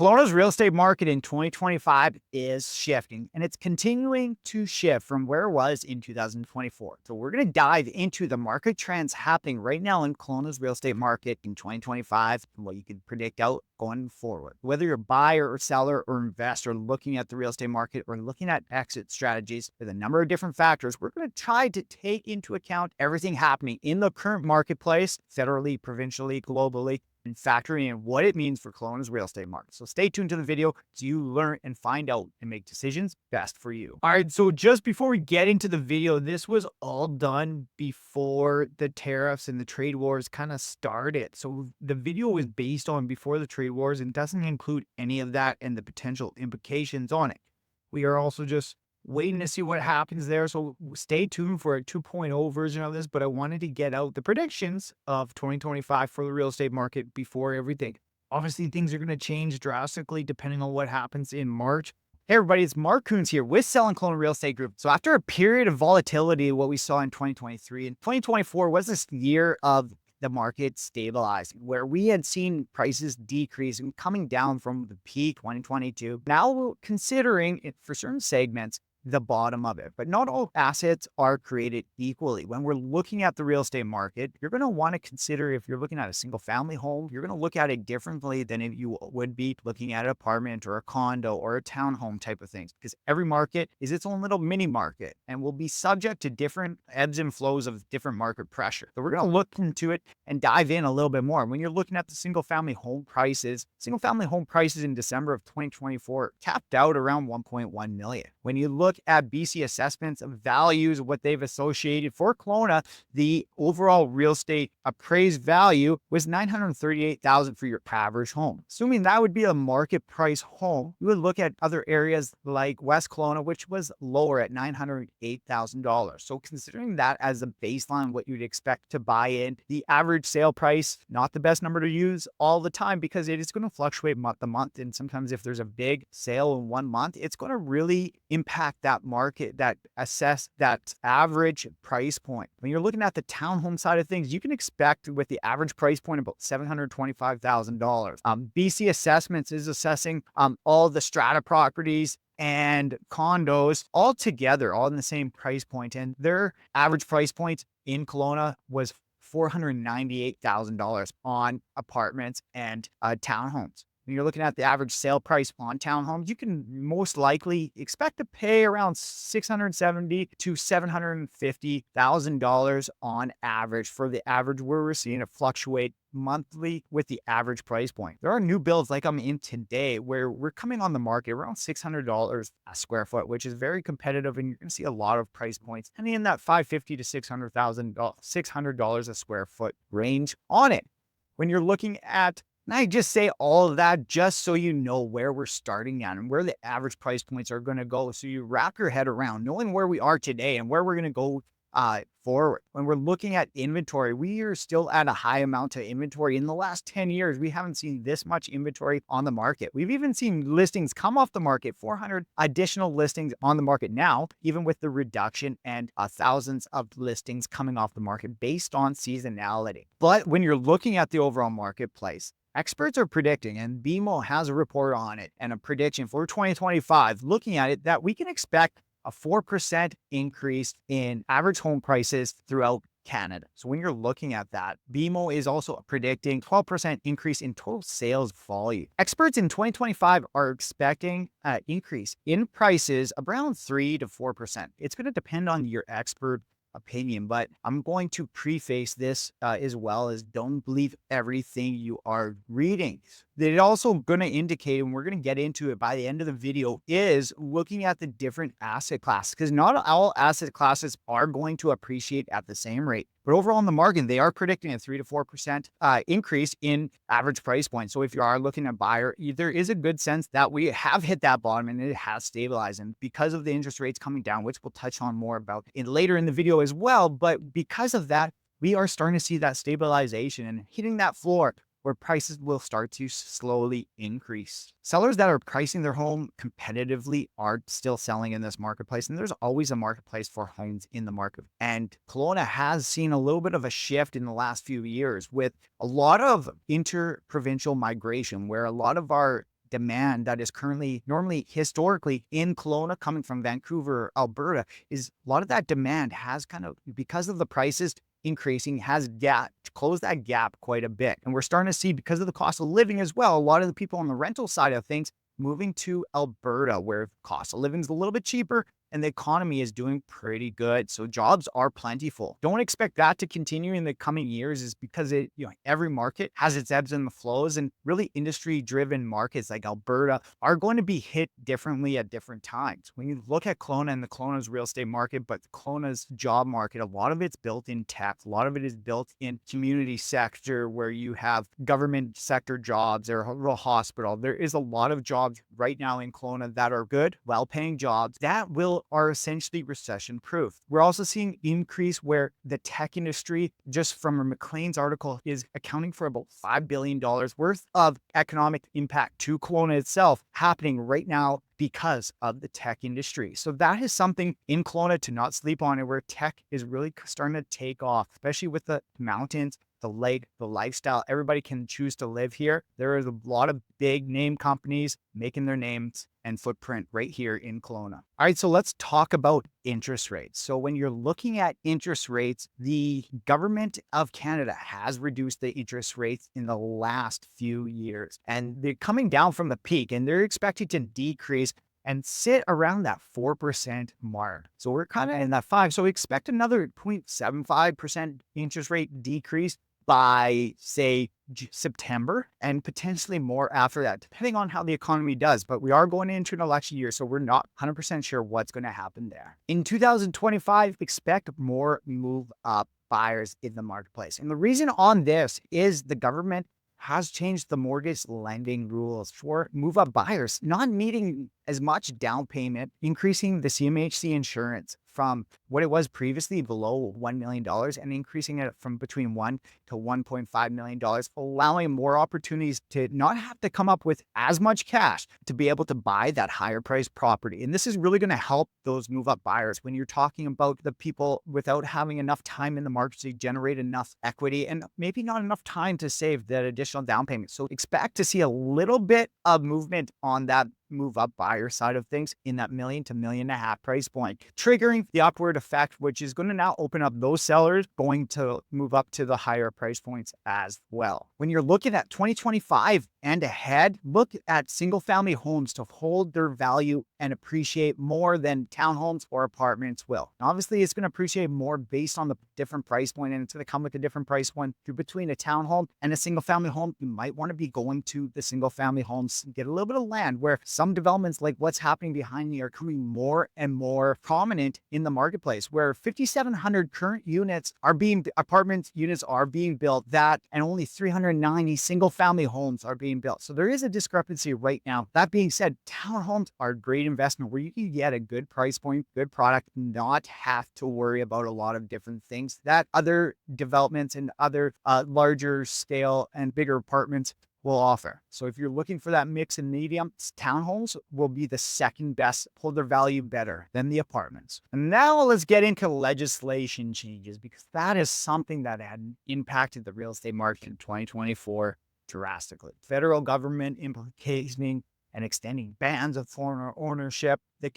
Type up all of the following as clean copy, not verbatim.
Kelowna's real estate market in 2025 is shifting, and it's continuing to shift from where it was in 2024. So we're going to dive into the market trends happening right now in Kelowna's real estate market in 2025 and what you can predict out going forward. Whether you're a buyer or seller or investor looking at the real estate market or looking at exit strategies, with a number of different factors, we're going to try to take into account everything happening in the current marketplace, federally, provincially, globally, and factoring in what it means for Kelowna's real estate market. So stay tuned to the video so you learn and find out and make decisions best for you. All right, so just before we get into the video, this was all done before the tariffs and the trade wars kind of started. So the video was based on before the trade wars and doesn't include any of that and the potential implications on it. We are also just waiting to see what happens there. So stay tuned for a 2.0 version of this, but I wanted to get out the predictions of 2025 for the real estate market before everything. Obviously, things are going to change drastically depending on what happens in March. Hey everybody, it's Mark Coons here with Selling Kelowna Real Estate Group. So after a period of volatility, what we saw in 2023 and 2024 was this year of the market stabilizing, where we had seen prices decrease and coming down from the peak 2022. Now considering it for certain segments, the bottom of it. But not all assets are created equally. When we're looking at the real estate market, you're going to want to consider, if you're looking at a single family home, you're going to look at it differently than if you would be looking at an apartment or a condo or a townhome type of things, because every market is its own little mini market and will be subject to different ebbs and flows of different market pressure. So we're going to look into it and dive in a little bit more. When you're looking at the single family home prices in December of 2024 capped out around 1.1 million. When you look at BC assessments of values, what they've associated for Kelowna, the overall real estate appraised value was $938,000 for your average home. Assuming that would be a market price home, you would look at other areas like West Kelowna, which was lower at $908,000. So considering that as a baseline, what you'd expect to buy in, the average sale price, not the best number to use all the time because it is going to fluctuate month to month. And sometimes if there's a big sale in 1 month, it's going to really impact that market, that average price point. When you're looking at the townhome side of things, you can expect with the average price point about $725,000. BC Assessments is assessing all the strata properties and condos all together, all in the same price point. And their average price point in Kelowna was $498,000 on apartments and townhomes. When you're looking at the average sale price on townhomes, you can most likely expect to pay around $670,000 to $750,000 on average for the average, where we're seeing it fluctuate monthly with the average price point. There are new builds like I'm in today where we're coming on the market around $600 a square foot, which is very competitive, and you're going to see a lot of price points and in that $550,000 to $600 a square foot range on it. When you're looking at, and I just say all of that just so you know where we're starting at and where the average price points are going to go. So you wrap your head around knowing where we are today and where we're going to go forward. When we're looking at inventory, we are still at a high amount of inventory. In the last 10 years, we haven't seen this much inventory on the market. We've even seen listings come off the market, 400 additional listings on the market now, even with the reduction and thousands of listings coming off the market based on seasonality. But when you're looking at the overall marketplace, experts are predicting, and BMO has a report on it and a prediction for 2025, looking at it, that we can expect a 4% increase in average home prices throughout Canada. So when you're looking at that, BMO is also predicting 12% increase in total sales volume. Experts in 2025 are expecting an increase in prices around 3 to 4%. It's going to depend on your expert opinion, but I'm going to preface this as well as don't believe everything you are reading. They're also going to indicate, and we're going to get into it by the end of the video, is looking at the different asset classes, because not all asset classes are going to appreciate at the same rate. But overall in the market, they are predicting a 3 to 4% increase in average price point. So if you are looking at buyer, there is a good sense that we have hit that bottom and it has stabilized. And because of the interest rates coming down, which we'll touch on more about later in the video as well, but because of that, we are starting to see that stabilization and hitting that floor where prices will start to slowly increase. Sellers that are pricing their home competitively are still selling in this marketplace, and there's always a marketplace for homes in the market. And Kelowna has seen a little bit of a shift in the last few years with a lot of inter-provincial migration, where a lot of our demand that is currently normally historically in Kelowna coming from Vancouver, Alberta, is a lot of that demand has kind of, because of the prices increasing, has closed that gap quite a bit. And we're starting to see, because of the cost of living as well, a lot of the people on the rental side of things moving to Alberta, where cost of living is a little bit cheaper and the economy is doing pretty good. So jobs are plentiful. Don't expect that to continue in the coming years, is because every market has its ebbs and the flows, and really industry driven markets like Alberta are going to be hit differently at different times. When you look at Kelowna and the Kelowna's real estate market, but Kelowna's job market, a lot of it's built in tech. A lot of it is built in community sector, where you have government sector jobs or a rural hospital. There is a lot of jobs right now in Kelowna that are good, well-paying jobs that are essentially recession-proof. We're also seeing increase where the tech industry, just from a McLean's article, is accounting for about $5 billion worth of economic impact to Kelowna itself happening right now because of the tech industry. So that is something in Kelowna to not sleep on, and where tech is really starting to take off, especially with the mountains, the lake, the lifestyle. Everybody can choose to live here. There is a lot of big name companies making their names and footprint right here in Kelowna. All right, so let's talk about interest rates. So when you're looking at interest rates, the government of Canada has reduced the interest rates in the last few years, and they're coming down from the peak, and they're expected to decrease and sit around that 4% mark. So we're kind of in that 5. So we expect another 0.75% interest rate decrease by, say, September, and potentially more after that, depending on how the economy does. But we are going into an election year, so we're not 100% sure what's going to happen there. In 2025, expect more move up buyers in the marketplace. And the reason on this is the government has changed the mortgage lending rules for move-up buyers, not needing as much down payment, increasing the CMHC insurance from what it was previously below $1 million and increasing it from between $1 to $1.5 million, allowing more opportunities to not have to come up with as much cash to be able to buy that higher priced property. And this is really going to help those move up buyers when you're talking about the people without having enough time in the market to generate enough equity and maybe not enough time to save that additional down payment. So expect to see a little bit of movement on that move up buyer side of things in that $1 million to $1.5 million price point, triggering the upward effect, which is going to now open up those sellers going to move up to the higher price points as well. When you're looking at 2025 and ahead, look at single family homes to hold their value and appreciate more than townhomes or apartments will. Now, obviously, it's going to appreciate more based on the different price point, and it's going to come with a different price point. If you're between a townhome and a single family home, you might want to be going to the single family homes and get a little bit of land, where some developments like what's happening behind me are coming more and more prominent in the marketplace, where 5,700 current apartment units are being built, and only 390 single family homes are being built. So there is a discrepancy right now. That being said, townhomes are a great investment where you can get a good price point, good product, not have to worry about a lot of different things that other developments and other larger scale and bigger apartments will offer. So if you're looking for that mix and medium, townhomes will be the second best, hold their value better than the apartments. And now let's get into legislation changes, because that is something that had impacted the real estate market in 2024 drastically. Federal government implicating and extending bans of foreign ownership, the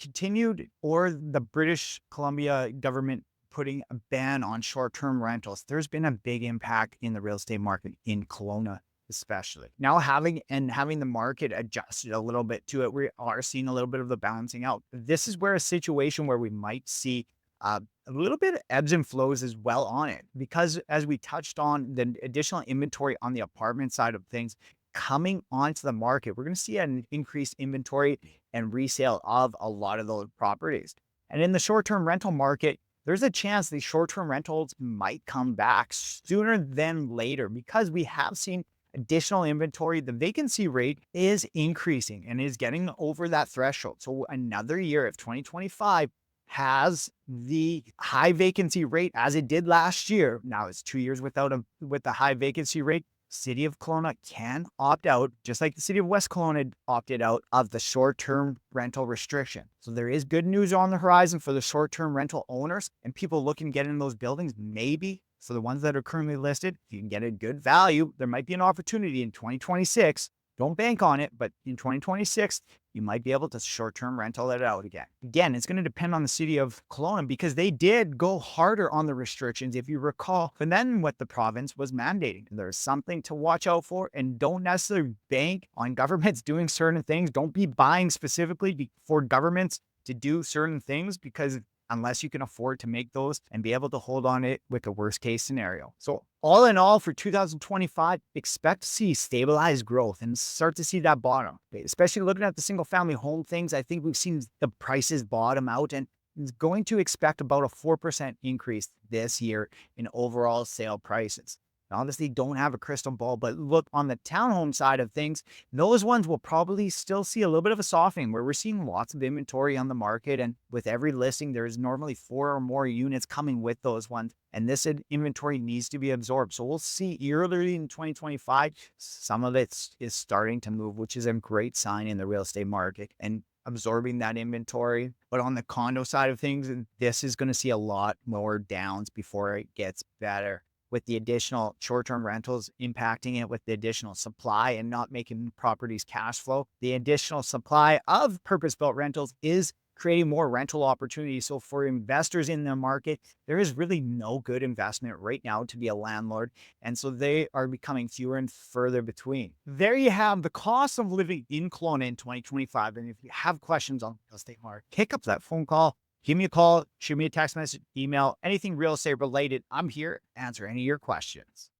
British Columbia government putting a ban on short-term rentals. There's been a big impact in the real estate market in Kelowna, especially. Now having the market adjusted a little bit to it, we are seeing a little bit of the balancing out. This is where a situation where we might see a little bit of ebbs and flows as well on it, because as we touched on, the additional inventory on the apartment side of things coming onto the market, we're going to see an increased inventory and resale of a lot of those properties. And in the short-term rental market, there's a chance these short-term rentals might come back sooner than later, because we have seen additional inventory. The vacancy rate is increasing and is getting over that threshold. So another year of 2025 has the high vacancy rate as it did last year. Now it's 2 years with the high vacancy rate. City of Kelowna can opt out, just like the City of West Kelowna opted out of the short-term rental restriction. So there is good news on the horizon for the short-term rental owners and people looking to get in those buildings. Maybe for the ones that are currently listed, if you can get a good value, there might be an opportunity in 2026 Don't bank on it, but in 2026, you might be able to short-term rental it out again. Again, it's going to depend on the city of Kelowna because they did go harder on the restrictions, if you recall, and then what the province was mandating. There's something to watch out for, and don't necessarily bank on governments doing certain things. Don't be buying specifically for governments to do certain things because unless you can afford to make those and be able to hold on it with a worst case scenario. So all in all, for 2025, expect to see stabilized growth and start to see that bottom, especially looking at the single family home things. I think we've seen the prices bottom out and is going to expect about a 4% increase this year in overall sale prices. Obviously, don't have a crystal ball, but look on the townhome side of things, those ones will probably still see a little bit of a softening where we're seeing lots of inventory on the market. And with every listing, there's normally 4 or more units coming with those ones. And this inventory needs to be absorbed. So we'll see early in 2025, some of it is starting to move, which is a great sign in the real estate market and absorbing that inventory. But on the condo side of things, this is going to see a lot more downs before it gets better, with the additional short-term rentals impacting it with the additional supply and not making properties cash flow. The additional supply of purpose-built rentals is creating more rental opportunities. So for investors in the market, there is really no good investment right now to be a landlord. And so they are becoming fewer and further between. There you have the cost of living in Kelowna in 2025. And if you have questions on real estate market, pick up that phone call. Give me a call, shoot me a text message, email, anything real estate related. I'm here to answer any of your questions.